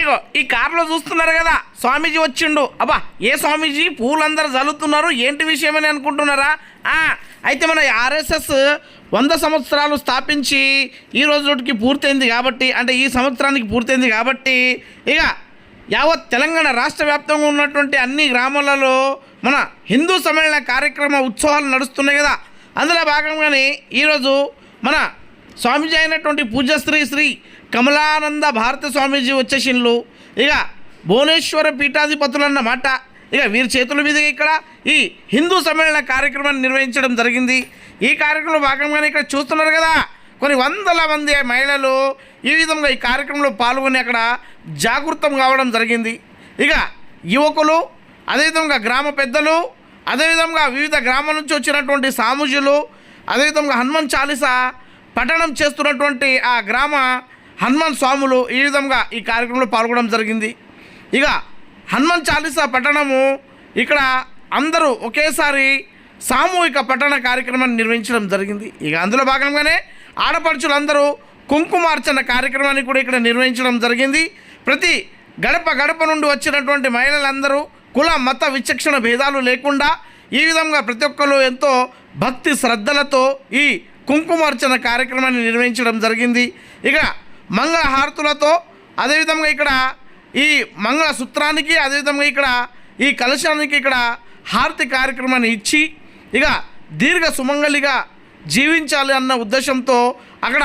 ఇగో ఈ కారులో చూస్తున్నారు కదా, స్వామీజీ వచ్చిండు. అబ్బా, ఏ స్వామీజీ, పూలందరూ జల్లుతున్నారు, ఏంటి విషయమని అనుకుంటున్నారా? అయితే మన ఆర్ఎస్ఎస్ 100 సంవత్సరాలు స్థాపించి ఈ రోజుకి పూర్తయింది కాబట్టి, అంటే ఈ సంవత్సరానికి పూర్తయింది కాబట్టి, ఇక యావత్ తెలంగాణ రాష్ట్ర వ్యాప్తంగా ఉన్నటువంటి అన్ని గ్రామాలలో మన హిందూ సమ్మేళన కార్యక్రమ ఉత్సవాలు నడుస్తున్నాయి కదా. అందులో భాగంగానే ఈరోజు మన స్వామీజీ అయినటువంటి పూజ్యశ్రీ శ్రీ కమలానంద భారత స్వామీజీ వచ్చేసిండ్లు. ఇక భువనేశ్వర పీఠాధిపతులు అన్నమాట. ఇక వీరి చేతుల మీదుగా ఇక్కడ ఈ హిందూ సమ్మేళన కార్యక్రమాన్ని నిర్వహించడం జరిగింది. ఈ కార్యక్రమంలో భాగంగానే ఇక్కడ చూస్తున్నారు కదా, కొన్ని వందల మంది మహిళలు ఈ విధంగా ఈ కార్యక్రమంలో పాల్గొని అక్కడ జాగృతం కావడం జరిగింది. ఇక యువకులు, అదేవిధంగా గ్రామ పెద్దలు, అదేవిధంగా వివిధ గ్రామాల నుంచి వచ్చినటువంటి సామూజులు, అదేవిధంగా హనుమాన్ చాలీసా పఠనం చేస్తున్నటువంటి ఆ గ్రామ హనుమాన్ స్వాములు ఈ విధంగా ఈ కార్యక్రమంలో పాల్గొనడం జరిగింది. ఇక హనుమాన్ చాలీసా పఠనము ఇక్కడ అందరూ ఒకేసారి సామూహిక పఠన కార్యక్రమాన్ని నిర్వహించడం జరిగింది. ఇక అందులో భాగంగానే ఆడపడుచులందరూ కుంకుమార్చన కార్యక్రమాన్ని కూడా ఇక్కడ నిర్వహించడం జరిగింది. ప్రతి గడప గడప నుండి వచ్చినటువంటి మహిళలందరూ కుల మత విచక్షణ భేదాలు లేకుండా ఈ విధంగా ప్రతి ఒక్కరు ఎంతో భక్తి శ్రద్ధలతో ఈ కుంకుమార్చన కార్యక్రమాన్ని నిర్వహించడం జరిగింది. ఇక మంగళ హారతులతో, అదేవిధంగా ఇక్కడ ఈ మంగళ సూత్రానికి, అదేవిధంగా ఇక్కడ ఈ కలశానికి ఇక్కడ హారతి కార్యక్రమాన్ని ఇచ్చి ఇక దీర్ఘ సుమంగళిగా జీవించాలి అన్న ఉద్దేశంతో అక్కడ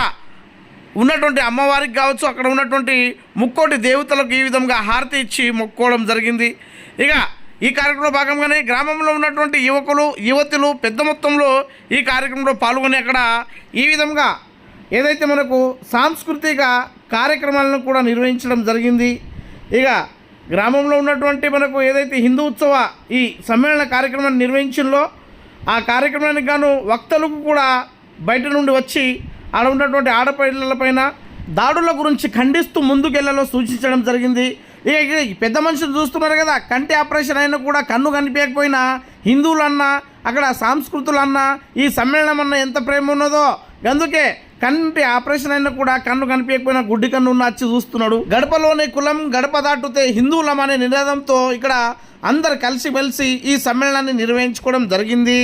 ఉన్నటువంటి అమ్మవారికి కావచ్చు, అక్కడ ఉన్నటువంటి ముక్కోటి దేవతలకు ఈ విధంగా హారతి ఇచ్చి మొక్కుకోవడం జరిగింది. ఇక ఈ కార్యక్రమంలో భాగంగానే గ్రామంలో ఉన్నటువంటి యువకులు యువతులు పెద్ద మొత్తంలో ఈ కార్యక్రమంలో పాల్గొని అక్కడ ఈ విధంగా ఏదైతే మనకు సాంస్కృతిక కార్యక్రమాలను కూడా నిర్వహించడం జరిగింది. ఇక గ్రామంలో ఉన్నటువంటి మనకు ఏదైతే హిందూ ఉత్సవ ఈ సమ్మేళన కార్యక్రమాన్ని నిర్వహించిందో ఆ కార్యక్రమానికి గాను వక్తలకు కూడా బయట నుండి వచ్చి ఆడ ఉన్నటువంటి ఆడపిల్లలపైన దాడుల గురించి ఖండిస్తూ ముందుకెళ్లలో సూచించడం జరిగింది. ఇక పెద్ద మనుషులు చూస్తున్నారు కదా, కంటి ఆపరేషన్ అయినా కూడా కన్ను కనిపించకపోయినా హిందువులన్నా అక్కడ సాంస్కృతులన్నా ఈ సమ్మేళనం అన్న ఎంత ప్రేమ ఉన్నదో, అందుకే కంటి ఆపరేషన్ అయినా కూడా కన్ను కనిపించకపోయినా గుడ్డి కన్ను ఉన్న వచ్చి చూస్తున్నాడు. గడపలోని కులం గడప దాటుతే హిందువులం అనే నినాదంతో ఇక్కడ అందరు కలిసిమెలిసి ఈ సమ్మేళనాన్ని నిర్వహించుకోవడం జరిగింది.